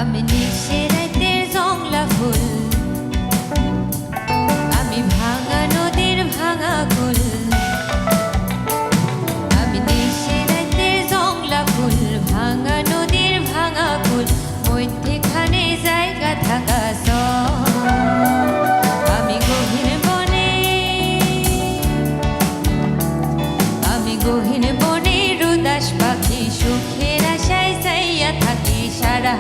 আমি নিশে রাতের জংলা ফুল, আমি ভাঙা নদীর ভাঙা কুল। আমি নিশে রাতের জংলা ফুল, ভাঙা নদীর ভাঙা কুল, মধ্যেখানে জায়গা থাকা আমি গহীন বনে, আমি গহীন বনে উদাস পাখি, সুখের আশায় চাইয়া থাকি সারা